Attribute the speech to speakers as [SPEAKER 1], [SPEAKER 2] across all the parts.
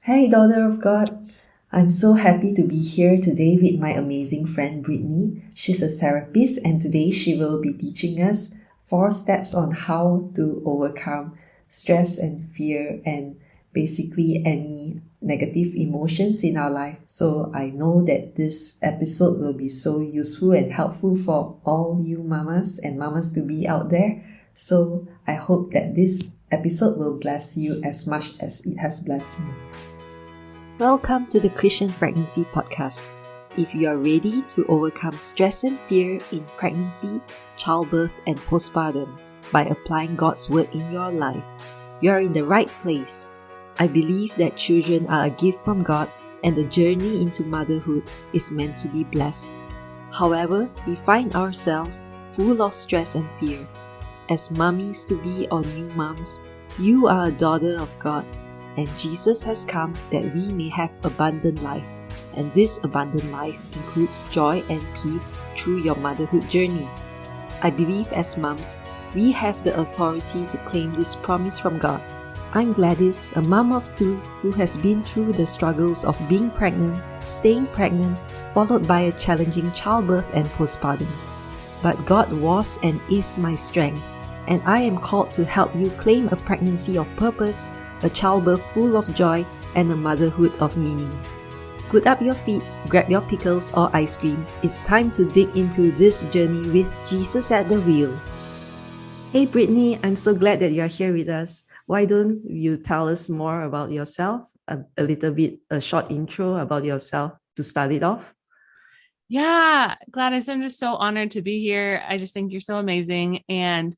[SPEAKER 1] Hey, daughter of God. I'm so happy to be here today with my amazing friend Brittany. She's a therapist, and today she will be teaching us 4 steps on how to overcome stress and fear and basically any negative emotions in our life. So I know that this episode will be so useful and helpful for all you mamas and mamas to be out there. So I hope that this episode will bless you as much as it has blessed me. Welcome to the Christian Pregnancy Podcast. If you are ready to overcome stress and fear in pregnancy, childbirth, and postpartum by applying God's Word in your life, you are in the right place. I believe that children are a gift from God and the journey into motherhood is meant to be blessed. However, we find ourselves full of stress and fear. As mummies to be or new moms, you are a daughter of God. And Jesus has come that we may have abundant life. And this abundant life includes joy and peace through your motherhood journey. I believe as moms, we have the authority to claim this promise from God. I'm Gladys, a mom of 2 who has been through the struggles of being pregnant, staying pregnant, followed by a challenging childbirth and postpartum. But God was and is my strength, and I am called to help you claim a pregnancy of purpose, a childbirth full of joy, and a motherhood of meaning. Put up your feet, grab your pickles or ice cream. It's time to dig into this journey with Jesus at the wheel. Hey Brittany, I'm so glad that you're here with us. Why don't you tell us more about yourself? A short intro about yourself to start it off.
[SPEAKER 2] Yeah, Gladys, I'm just so honored to be here. I just think you're so amazing. And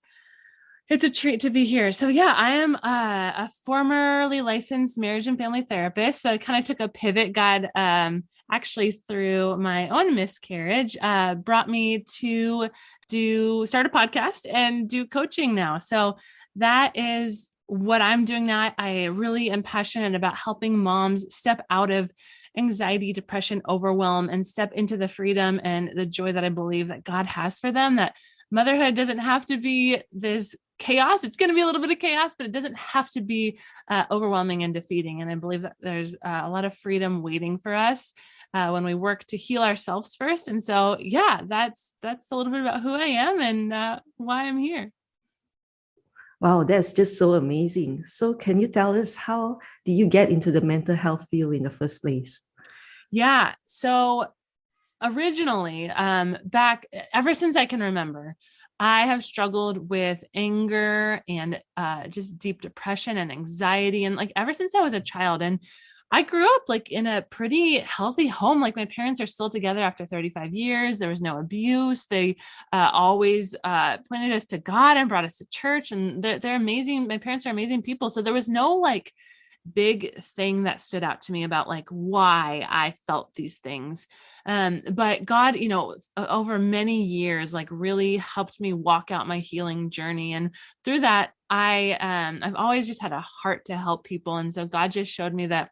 [SPEAKER 2] it's a treat to be here. So yeah, I am a formerly licensed marriage and family therapist. So I kind of took a pivot. God, actually through my own miscarriage, brought me to start a podcast and do coaching now. So that is what I'm doing now. I really am passionate about helping moms step out of anxiety, depression, overwhelm, and step into the freedom and the joy that I believe that God has for them. That motherhood doesn't have to be this chaos. It's going to be a little bit of chaos, but it doesn't have to be overwhelming and defeating. And I believe that there's a lot of freedom waiting for us when we work to heal ourselves first. And so, yeah, that's a little bit about who I am and why I'm here.
[SPEAKER 1] Wow, that's just so amazing. So can you tell us, how did you get into the mental health field in the first place?
[SPEAKER 2] Yeah. So originally, back ever since I can remember, I have struggled with anger and just deep depression and anxiety. And like ever since I was a child, and I grew up like in a pretty healthy home. Like my parents are still together after 35 years. There was no abuse. They always pointed us to God and brought us to church, and they're amazing. My parents are amazing people. So there was no like big thing that stood out to me about like why I felt these things. But God, over many years, like really helped me walk out my healing journey. And through that, I've always just had a heart to help people. And so God just showed me that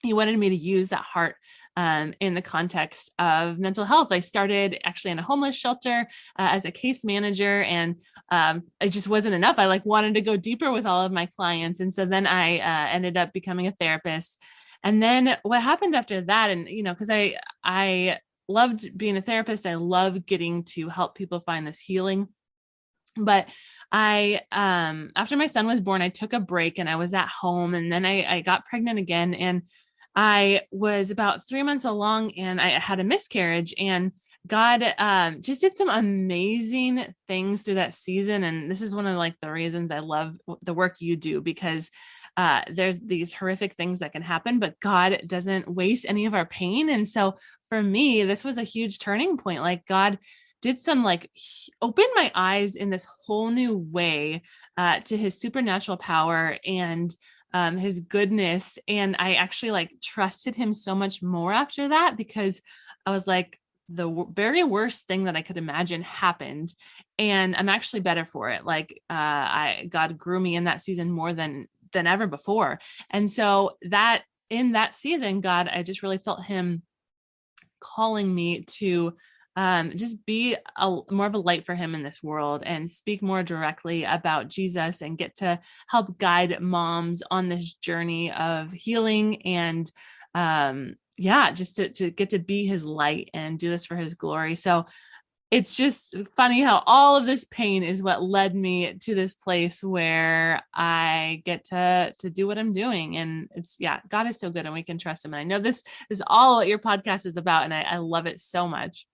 [SPEAKER 2] He wanted me to use that heart in the context of mental health. I started actually in a homeless shelter as a case manager, and it just wasn't enough. I like wanted to go deeper with all of my clients. And so then I ended up becoming a therapist. And then what happened after that, and, cause I loved being a therapist. I love getting to help people find this healing. But I, after my son was born, I took a break and I was at home, and then I got pregnant again, and I was about 3 months along and I had a miscarriage, and God just did some amazing things through that season. And this is one of like the reasons I love the work you do, because there's these horrific things that can happen, but God doesn't waste any of our pain. And so for me, this was a huge turning point. Like God did some like open my eyes in this whole new way to His supernatural power and His goodness. And I actually like trusted Him so much more after that, because I was like, the very worst thing that I could imagine happened, and I'm actually better for it. Like God grew me in that season more than ever before. And so that in that season, God, I just really felt Him calling me to just be more of a light for him in this world and speak more directly about Jesus and get to help guide moms on this journey of healing and just to get to be his light and do this for his glory. So it's just funny how all of this pain is what led me to this place where I get to do what I'm doing. And it's, God is so good and we can trust him. And I know this is all what your podcast is about. And I love it so much.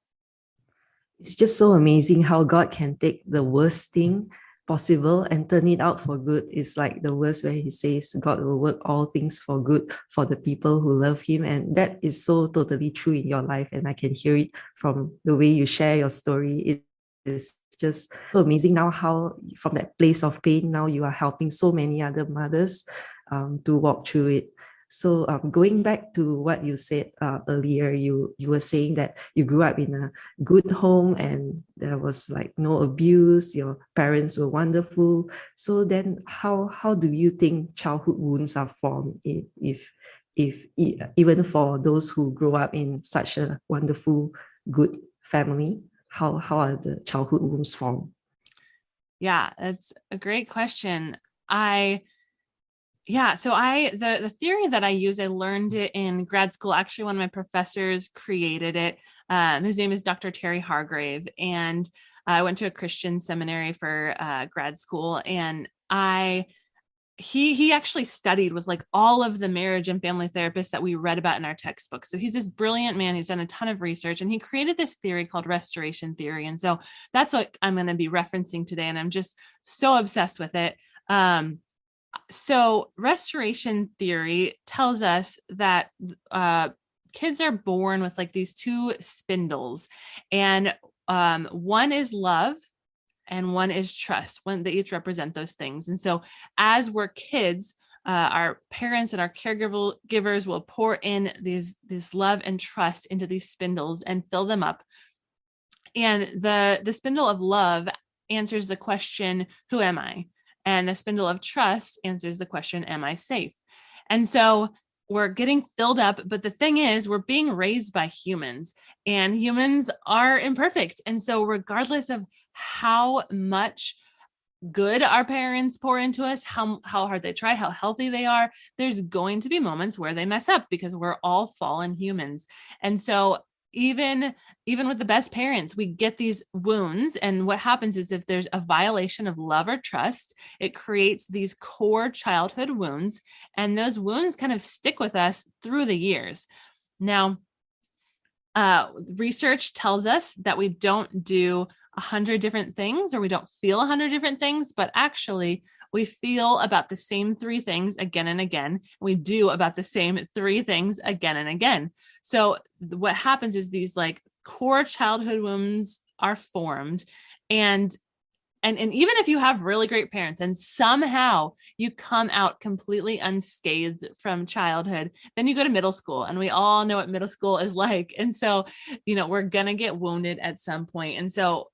[SPEAKER 1] It's just so amazing how God can take the worst thing possible and turn it out for good. It's like the verse where he says God will work all things for good for the people who love him, and that is so totally true in your life, and I can hear it from the way you share your story. It is just so amazing now how from that place of pain now you are helping so many other mothers to walk through it. So going back to what you said earlier, you were saying that you grew up in a good home and there was like no abuse, your parents were wonderful. So then how do you think childhood wounds are formed if even for those who grow up in such a wonderful, good family, how are the childhood wounds formed?
[SPEAKER 2] Yeah, it's a great question. So the theory that I use, I learned it in grad school. Actually, one of my professors created it. His name is Dr. Terry Hargrave, and I went to a Christian seminary for grad school, and he actually studied with like all of the marriage and family therapists that we read about in our textbooks. So he's this brilliant man. He's done a ton of research, and he created this theory called restoration theory. And so that's what I'm going to be referencing today, and I'm just so obsessed with it. So restoration theory tells us that kids are born with like these two spindles, and one is love and one is trust. They each represent those things. And so as we're kids, our parents and our caregivers will pour in this love and trust into these spindles and fill them up. And the spindle of love answers the question, who am I? And the spindle of trust answers the question, am I safe? And so we're getting filled up. But the thing is, we're being raised by humans, and humans are imperfect. And so regardless of how much good our parents pour into us, how hard they try, how healthy they are, there's going to be moments where they mess up because we're all fallen humans. And so even with the best parents, we get these wounds. And what happens is if there's a violation of love or trust, it creates these core childhood wounds. And those wounds kind of stick with us through the years. Now, research tells us that we don't do 100 different things, or we don't feel 100 different things, but actually we feel about the same 3 things again and again. We do about the same 3 things again and again. So what happens is these like core childhood wounds are formed, and even if you have really great parents and somehow you come out completely unscathed from childhood, then you go to middle school, and we all know what middle school is like. And so, we're going to get wounded at some point. And so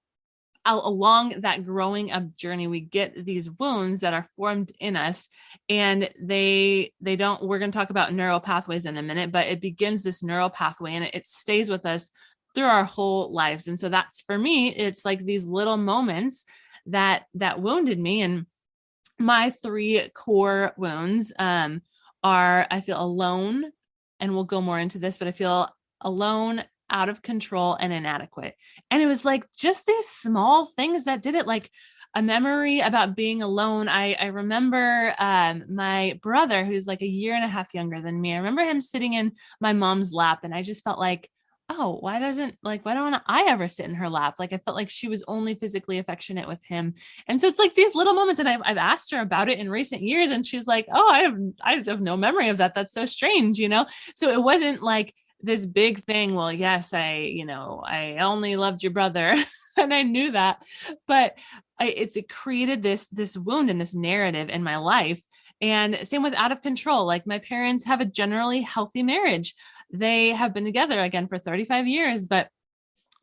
[SPEAKER 2] along that growing up journey, we get these wounds that are formed in us, and we're going to talk about neural pathways in a minute, but it begins this neural pathway and it stays with us through our whole lives. And so that's, for me, it's like these little moments that wounded me. And my 3 core wounds are, I feel alone, and we'll go more into this, but I feel alone, out of control, and inadequate. And it was like just these small things that did it, like a memory about being alone. I remember my brother, who's like a year and a half younger than me. I remember him sitting in my mom's lap, and I just felt like, oh, why don't I ever sit in her lap? Like I felt like she was only physically affectionate with him. And so it's like these little moments, and I've asked her about it in recent years, and she's like, oh, I have no memory of that. That's so strange, So it wasn't like this big thing. Well, yes, I only loved your brother and I knew that, but it created this wound and this narrative in my life. And same with out of control. Like my parents have a generally healthy marriage. They have been together again for 35 years, but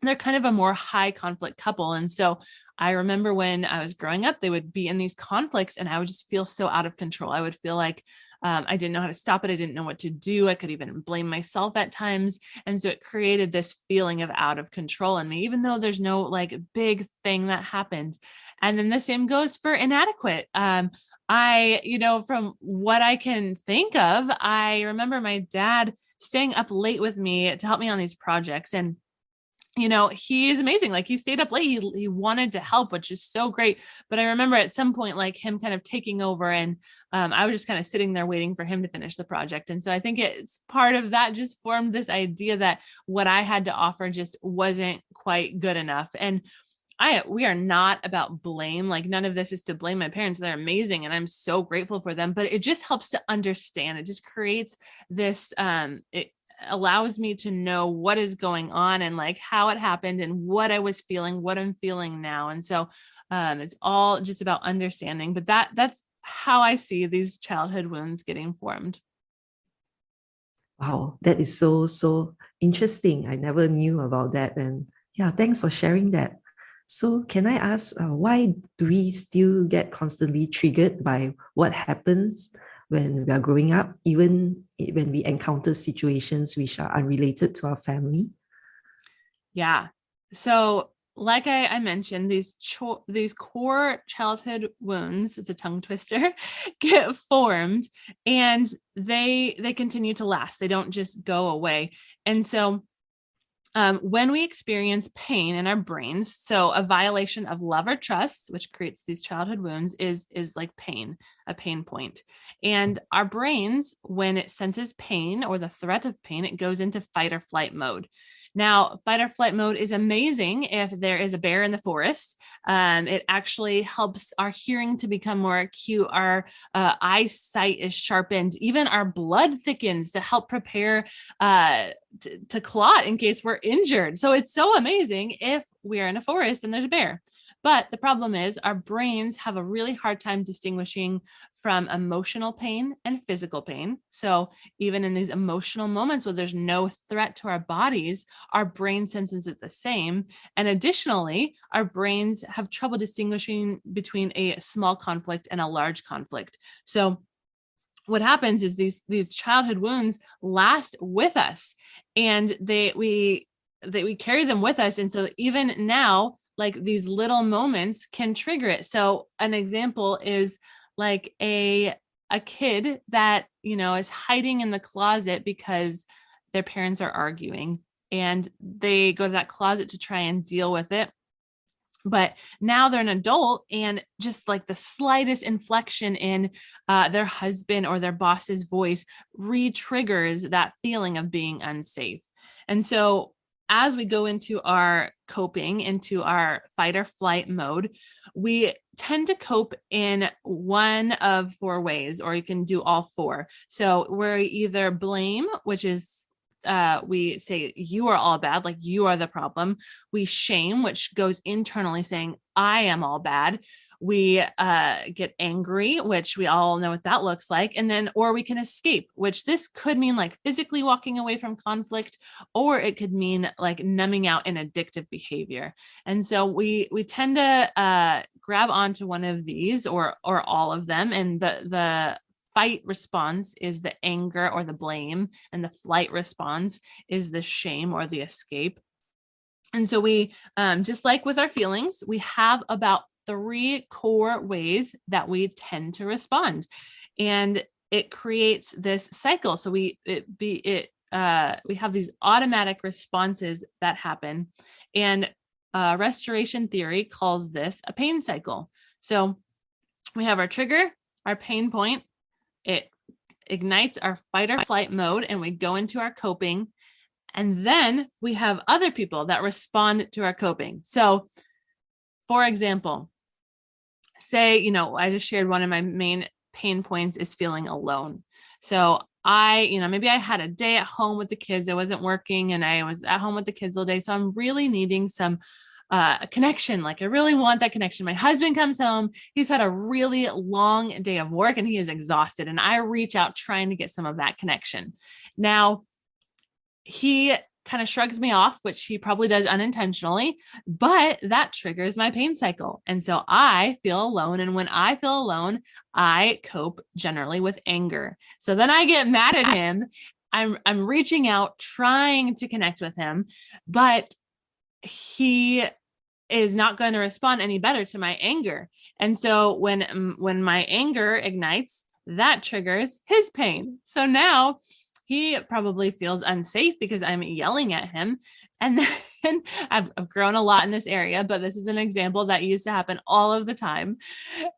[SPEAKER 2] they're kind of a more high conflict couple. And so I remember when I was growing up, they would be in these conflicts and I would just feel so out of control. I would feel like I didn't know how to stop it. I didn't know what to do. I could even blame myself at times. And so it created this feeling of out of control in me, even though there's no like big thing that happened. And then the same goes for inadequate. From what I can think of, I remember my dad staying up late with me to help me on these projects. And he is amazing. Like he stayed up late. He wanted to help, which is so great. But I remember at some point, like him kind of taking over and I was just kind of sitting there waiting for him to finish the project. And so I think it's part of that just formed this idea that what I had to offer just wasn't quite good enough. And we are not about blame. Like none of this is to blame my parents. They're amazing. And I'm so grateful for them, but it just helps to understand. It just creates this, it allows me to know what is going on and like how it happened and what I was feeling, what I'm feeling now. And so, it's all just about understanding, but that's how I see these childhood wounds getting formed.
[SPEAKER 1] Wow, that is so interesting. I never knew about that. And yeah, thanks for sharing that. So can I ask, why do we still get constantly triggered by what happens when we are growing up, even when we encounter situations which are unrelated to our family?
[SPEAKER 2] Yeah. So like I mentioned, these core childhood wounds, it's a tongue twister, get formed and they continue to last. They don't just go away. And so when we experience pain in our brains, so a violation of love or trust, which creates these childhood wounds, is like pain, a pain point. And our brains, when it senses pain or the threat of pain, it goes into fight or flight mode. Now, fight or flight mode is amazing if there is a bear in the forest. It actually helps our hearing to become more acute. Our eyesight is sharpened. Even our blood thickens to help prepare to clot in case we're injured. So it's so amazing if we are in a forest and there's a bear. But the problem is our brains have a really hard time distinguishing from emotional pain and physical pain. So even in these emotional moments where there's no threat to our bodies, our brain senses it the same. And additionally, our brains have trouble distinguishing between a small conflict and a large conflict. So what happens is these childhood wounds last with us and we carry them with us. And so even now, like these little moments can trigger it. So an example is like a kid that, is hiding in the closet because their parents are arguing and they go to that closet to try and deal with it. But now they're an adult and just like the slightest inflection in their husband or their boss's voice re-triggers that feeling of being unsafe. And so as we go into our coping, into our fight or flight mode, we tend to cope in one of four ways, or you can do all four. So we're either blame, which is we say you are all bad, like you are the problem. We shame, which goes internally saying I am all bad. We get angry, which we all know what that looks like. And then, or we can escape, which this could mean like physically walking away from conflict, or it could mean like numbing out in addictive behavior. And so we tend to grab onto one of these or all of them. And the fight response is the anger or the blame, and the flight response is the shame or the escape. And so we, just like with our feelings, we have about 3 core ways that we tend to respond, and it creates this cycle. So we have these automatic responses that happen, and restoration theory calls this a pain cycle. So we have our trigger, our pain point. It ignites our fight or flight mode and we go into our coping. And then we have other people that respond to our coping. So for example, say, I just shared one of my main pain points is feeling alone. So maybe I had a day at home with the kids. I wasn't working and I was at home with the kids all day. So I'm really needing some a connection. Like I really want that connection. My husband comes home. He's had a really long day of work and he is exhausted. And I reach out trying to get some of that connection. Now he kind of shrugs me off, which he probably does unintentionally, but that triggers my pain cycle. And so I feel alone. And when I feel alone, I cope generally with anger. So then I get mad at him. I'm reaching out, trying to connect with him, but he is not going to respond any better to my anger. And so when my anger ignites, that triggers his pain. So now he probably feels unsafe because I'm yelling at him. And then I've grown a lot in this area, but this is an example that used to happen all of the time.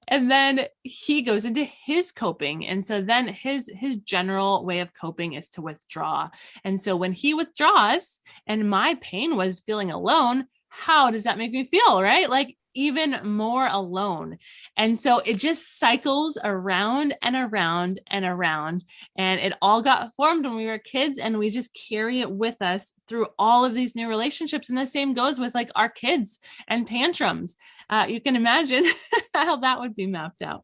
[SPEAKER 2] And then he goes into his coping. And so then his general way of coping is to withdraw. And so when he withdraws and my pain was feeling alone, how does that make me feel, right? Like even more alone. And so it just cycles around and around and around. And it all got formed when we were kids, and we just carry it with us through all of these new relationships. And the same goes with like our kids and tantrums. You can imagine how that would be mapped out.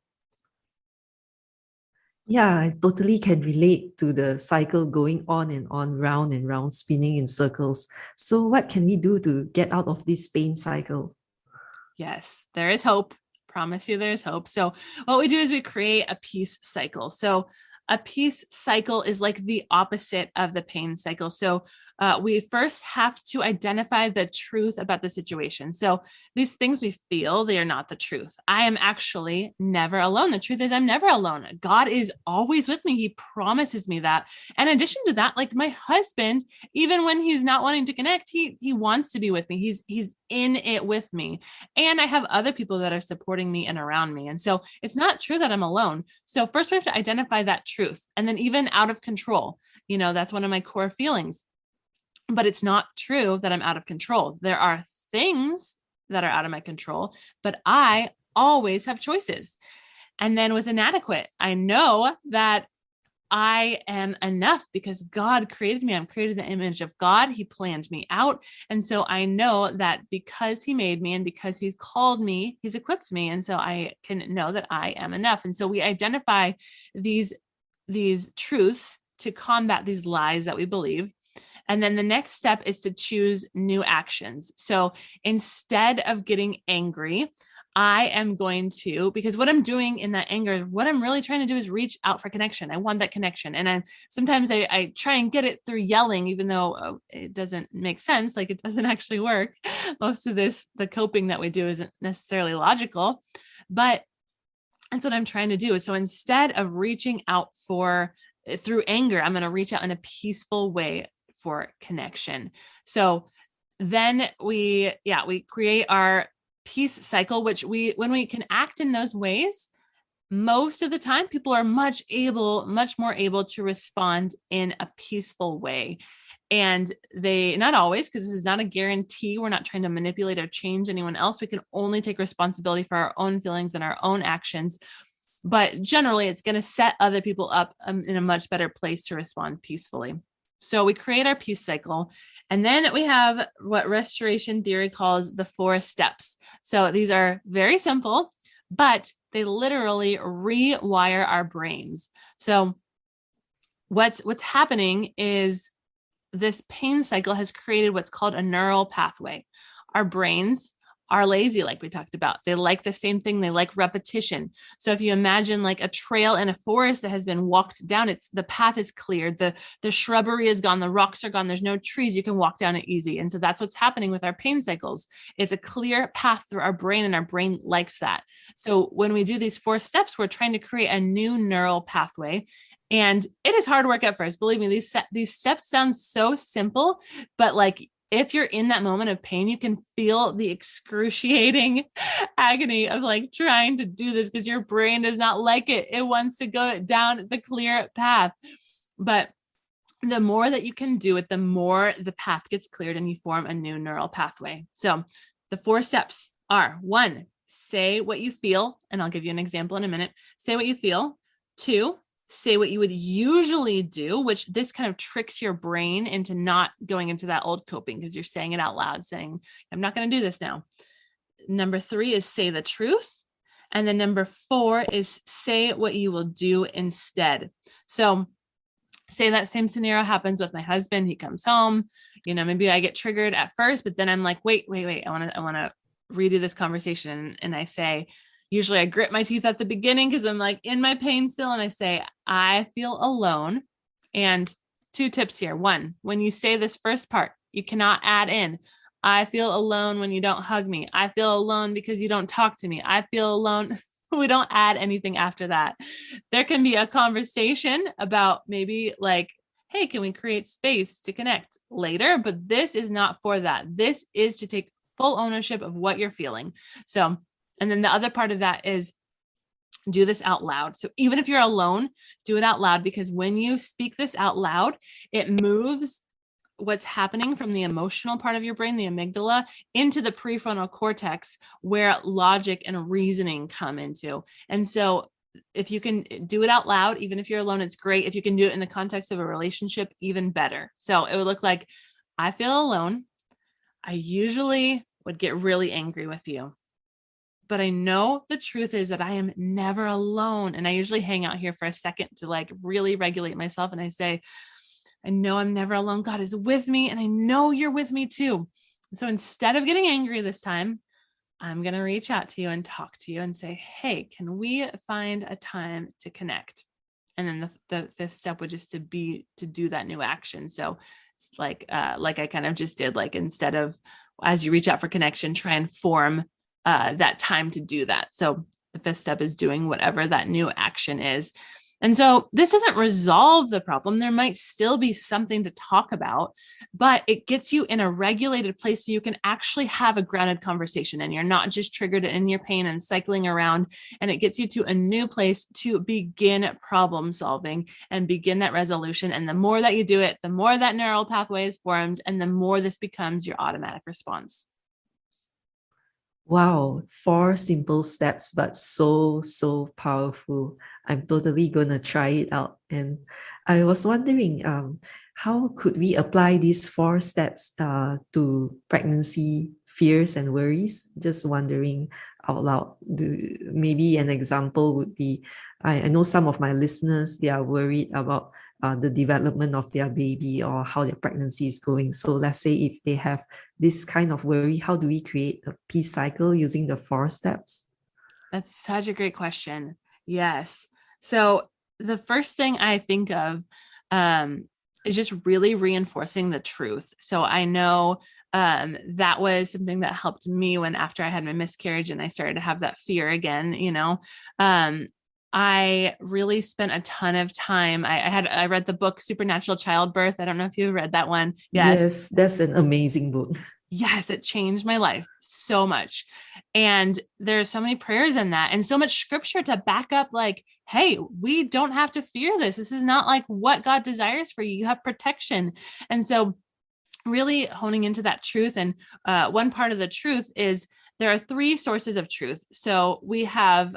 [SPEAKER 1] Yeah, I totally can relate to the cycle going on and on, round and round, spinning in circles. So, what can we do to get out of this pain cycle?
[SPEAKER 2] Yes, there is hope. Promise you there's hope. So what we do is we create a peace cycle. So a peace cycle is like the opposite of the pain cycle. So we first have to identify the truth about the situation. So these things we feel, they are not the truth. I am actually never alone. The truth is I'm never alone. God is always with me. He promises me that. And in addition to that, like my husband, even when he's not wanting to connect, he wants to be with me. He's in it with me. And I have other people that are supporting me and around me. And so it's not true that I'm alone. So first we have to identify that truth. And then even out of control, that's one of my core feelings. But it's not true that I'm out of control. There are things that are out of my control, but I always have choices. And then with inadequate, I know that I am enough because God created me. I'm created in the image of God. He planned me out. And so I know that because he made me and because he's called me, he's equipped me. And so I can know that I am enough. And so we identify these truths to combat these lies that we believe. And then the next step is to choose new actions. So instead of getting angry, I am going to, because what I'm doing in that anger, what I'm really trying to do is reach out for connection. I want that connection. And sometimes I try and get it through yelling, even though it doesn't make sense. Like it doesn't actually work. Most of the coping that we do isn't necessarily logical, but that's what I'm trying to do. So instead of reaching out through anger, I'm going to reach out in a peaceful way for connection. So then we create our peace cycle, which when we can act in those ways, most of the time people are much more able to respond in a peaceful way. And they, not always, because this is not a guarantee. We're not trying to manipulate or change anyone else. We can only take responsibility for our own feelings and our own actions. But generally, it's going to set other people up in a much better place to respond peacefully. So we create our peace cycle. And then we have what restoration theory calls the 4 steps. So these are very simple, but they literally rewire our brains. So what's happening is this pain cycle has created what's called a neural pathway. Our brains are lazy, like we talked about. They like the same thing. They like repetition. So if you imagine like a trail in a forest that has been walked down, the path is cleared. The shrubbery is gone. The rocks are gone. There's no trees. You can walk down it easy. And so that's what's happening with our pain cycles. It's a clear path through our brain, and our brain likes that. So when we do these 4 steps, we're trying to create a new neural pathway. And it is hard work at first. Believe me, these steps sound so simple, but like if you're in that moment of pain, you can feel the excruciating agony of like trying to do this because your brain does not like it. It wants to go down the clear path. But the more that you can do it, the more the path gets cleared and you form a new neural pathway. So the 4 steps are: 1, say what you feel. And I'll give you an example in a minute. Say what you feel. 2, say what you would usually do, which this kind of tricks your brain into not going into that old coping because you're saying it out loud, saying, I'm not going to do this now. Number 3 is say the truth. And then number 4 is say what you will do instead. So say that same scenario happens with my husband. He comes home, Maybe I get triggered at first, but then I'm like, wait. I want to redo this conversation. And I say, usually I grit my teeth at the beginning because I'm like in my pain still. And I say, I feel alone. And 2 tips here. 1, when you say this first part, you cannot add in, I feel alone when you don't hug me. I feel alone because you don't talk to me. I feel alone. We don't add anything after that. There can be a conversation about maybe like, hey, can we create space to connect later? But this is not for that. This is to take full ownership of what you're feeling. So, and then the other part of that is do this out loud. So even if you're alone, do it out loud, because when you speak this out loud, it moves what's happening from the emotional part of your brain, the amygdala, into the prefrontal cortex, where logic and reasoning come into. And so if you can do it out loud, even if you're alone, it's great. If you can do it in the context of a relationship, even better. So it would look like, I feel alone. I usually would get really angry with you, but I know the truth is that I am never alone. And I usually hang out here for a second to like really regulate myself. And I say, I know I'm never alone. God is with me, and I know you're with me too. So instead of getting angry this time, I'm going to reach out to you and talk to you and say, hey, can we find a time to connect? And then the 5th step would just to do that new action. So it's like I kind of just did, like, instead of, as you reach out for connection, try and form that time to do that. So the 5th step is doing whatever that new action is. And so this doesn't resolve the problem. There might still be something to talk about, but it gets you in a regulated place so you can actually have a grounded conversation, and you're not just triggered in your pain and cycling around. And it gets you to a new place to begin problem solving and begin that resolution. And the more that you do it, the more that neural pathway is formed, and the more this becomes your automatic response.
[SPEAKER 1] Wow, 4 simple steps, but so powerful. I'm totally gonna try it out. And I was wondering, how could we apply these 4 steps to pregnancy fears and worries? Just wondering out loud. Maybe an example would be, I know some of my listeners, they are worried about the development of their baby or how their pregnancy is going. So let's say if they have this kind of worry, how do we create a peace cycle using the 4 steps?
[SPEAKER 2] That's such a great question. Yes. So the first thing I think of is just really reinforcing the truth. So I know that was something that helped me when, after I had my miscarriage and I started to have that fear again, I really spent a ton of time. I read the book Supernatural Childbirth. I don't know if you read that one.
[SPEAKER 1] Yes, that's an amazing book.
[SPEAKER 2] Yes, it changed my life so much. And there's so many prayers in that, and so much scripture to back up, like, hey, we don't have to fear this. This is not like what God desires for you. You have protection. And so really honing into that truth. And one part of the truth is there are 3 sources of truth. So we have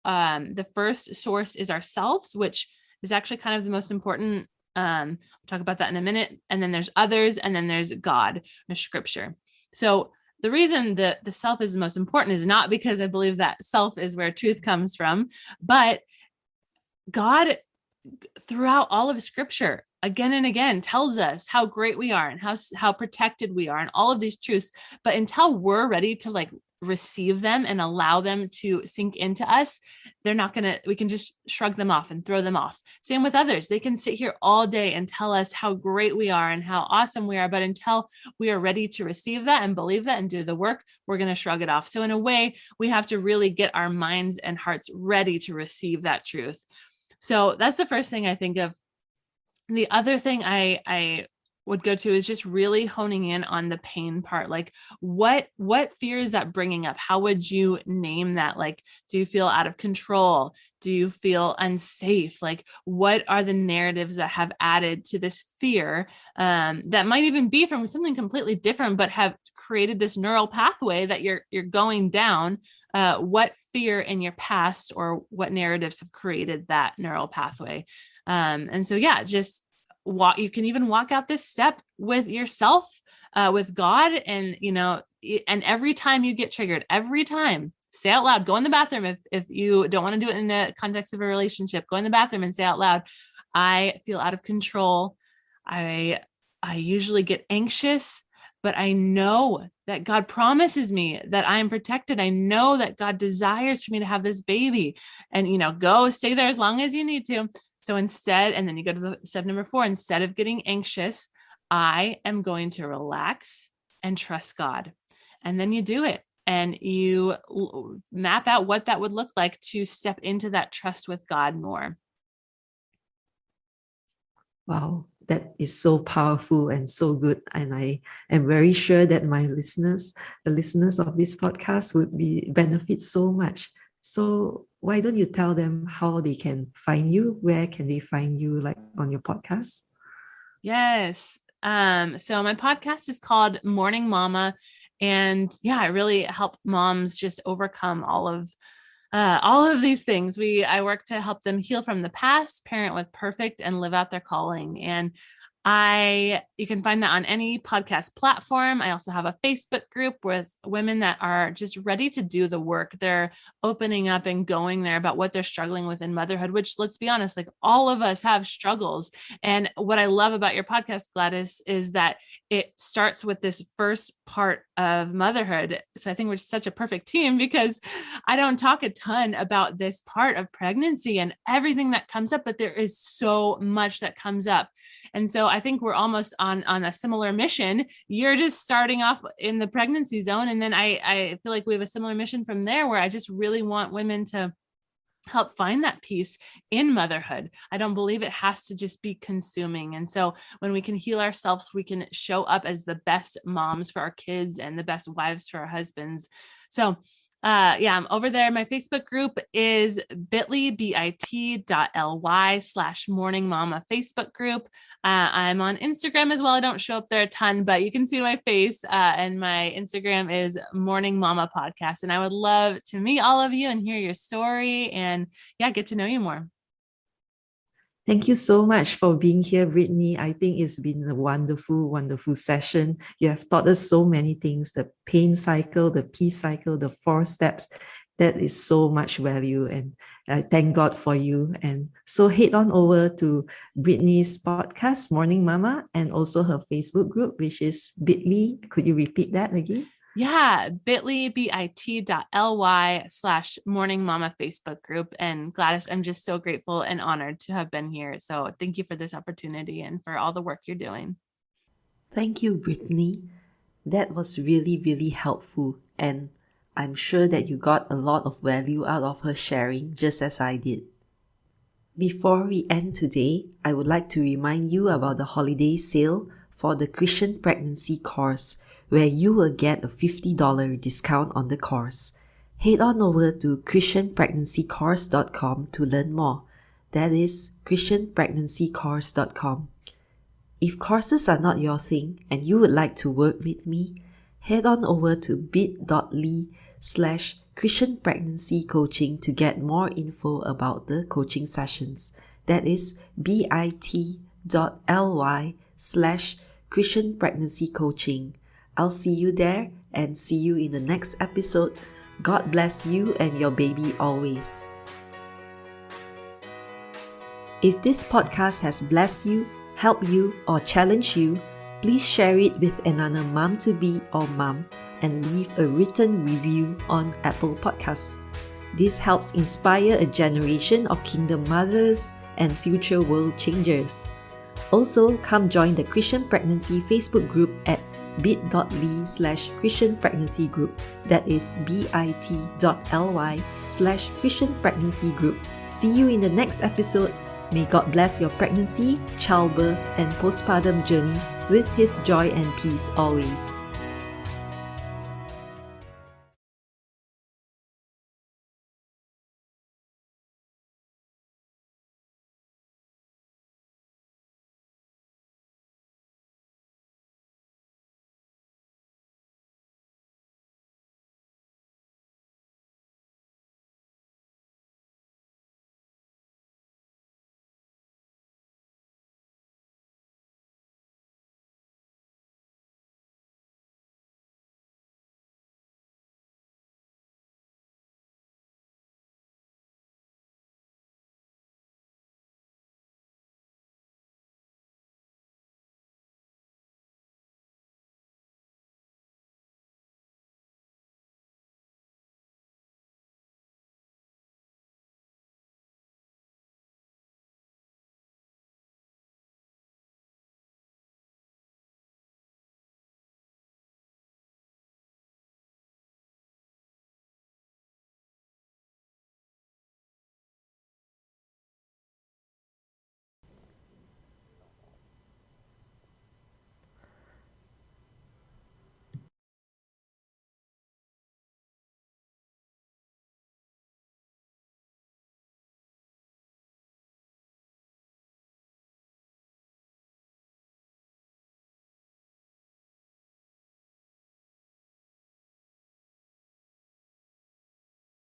[SPEAKER 2] the first source is ourselves, which is actually kind of the most important. We'll talk about that in a minute. And then there's others, and then there's God, or scripture. So the reason that the self is the most important is not because I believe that self is where truth comes from, but God, throughout all of scripture, again and again, tells us how great we are and how protected we are, and all of these truths. But until we're ready to like receive them and allow them to sink into us, we can just shrug them off and throw them off. Same with others. They can sit here all day and tell us how great we are and how awesome we are. But until we are ready to receive that and believe that and do the work, we're going to shrug it off. So in a way, we have to really get our minds and hearts ready to receive that truth. So that's the first thing I think of. The other thing I would go to is just really honing in on the pain part. Like what fear is that bringing up? How would you name that? Like, do you feel out of control? Do you feel unsafe? Like, what are the narratives that have added to this fear that might even be from something completely different, but have created this neural pathway that you're going down? What fear in your past or what narratives have created that neural pathway? And so, yeah, just you can even walk out this step with yourself, with God, and, and every time you get triggered, every time, say out loud, go in the bathroom. If you don't want to do it in the context of a relationship, go in the bathroom and say out loud, I feel out of control. I I usually get anxious, but I know that God promises me that I am protected. I know that God desires for me to have this baby, and, go stay there as long as you need to. So instead, and then you go to the step number 4, instead of getting anxious, I am going to relax and trust God. And then you do it, and you map out what that would look like to step into that trust with God more.
[SPEAKER 1] Wow, that is so powerful and so good. And I am very sure that my listeners, the listeners of this podcast, would benefit so much. So why don't you tell them how they can find you? Where can they find you, like on your podcast?
[SPEAKER 2] Yes. So my podcast is called Morning Mama. And I really help moms just overcome all of these things. I work to help them heal from the past, parent with perfect, and live out their calling. And you can find that on any podcast platform. I also have a Facebook group with women that are just ready to do the work. They're opening up and going there about what they're struggling with in motherhood, which, let's be honest, like, all of us have struggles. And what I love about your podcast, Gladys, is that it starts with this first part of motherhood. So I think we're such a perfect team, because I don't talk a ton about this part of pregnancy and everything that comes up, but there is so much that comes up. And so I think we're almost on a similar mission. You're just starting off in the pregnancy zone. And then I feel like we have a similar mission from there, where I just really want women to help find that peace in motherhood. I don't believe it has to just be consuming. And so when we can heal ourselves, we can show up as the best moms for our kids and the best wives for our husbands. So I'm over there. My Facebook group is bit.ly/morning mama Facebook group. I'm on Instagram as well. I don't show up there a ton, but you can see my face, and my Instagram is Morning Mama Podcast. And I would love to meet all of you and hear your story and get to know you more.
[SPEAKER 1] Thank you so much for being here, Brittany. I think it's been a wonderful, wonderful session. You have taught us so many things: the pain cycle, the peace cycle, the 4 steps. That is so much value, and I thank God for you. And so head on over to Brittany's podcast, Morning Mama, and also her Facebook group, which is bit.ly. Could you repeat that again?
[SPEAKER 2] Yeah, bit.ly/morning mama Facebook group. And Gladys, I'm just so grateful and honored to have been here. So thank you for this opportunity and for all the work you're doing.
[SPEAKER 1] Thank you, Brittany. That was really, really helpful. And I'm sure that you got a lot of value out of her sharing, just as I did. Before we end today, I would like to remind you about the holiday sale for the Christian Pregnancy course, where you will get a $50 discount on the course. Head on over to christianpregnancycourse.com to learn more. That is christianpregnancycourse.com. If courses are not your thing and you would like to work with me, head on over to bit.ly/Christian Pregnancy Coaching to get more info about the coaching sessions. That is bit.ly/Christian Pregnancy Coaching. I'll see you there and see you in the next episode. God bless you and your baby always. If this podcast has blessed you, helped you, or challenged you, please share it with another mom-to-be or mom and leave a written review on Apple Podcasts. This helps inspire a generation of kingdom mothers and future world changers. Also, come join the Christian Pregnancy Facebook group at bit.ly/Christian Pregnancy Group. That is bit.ly/Christian Pregnancy Group. See you in the next episode. May God bless your pregnancy, childbirth, and postpartum journey with His joy and peace always.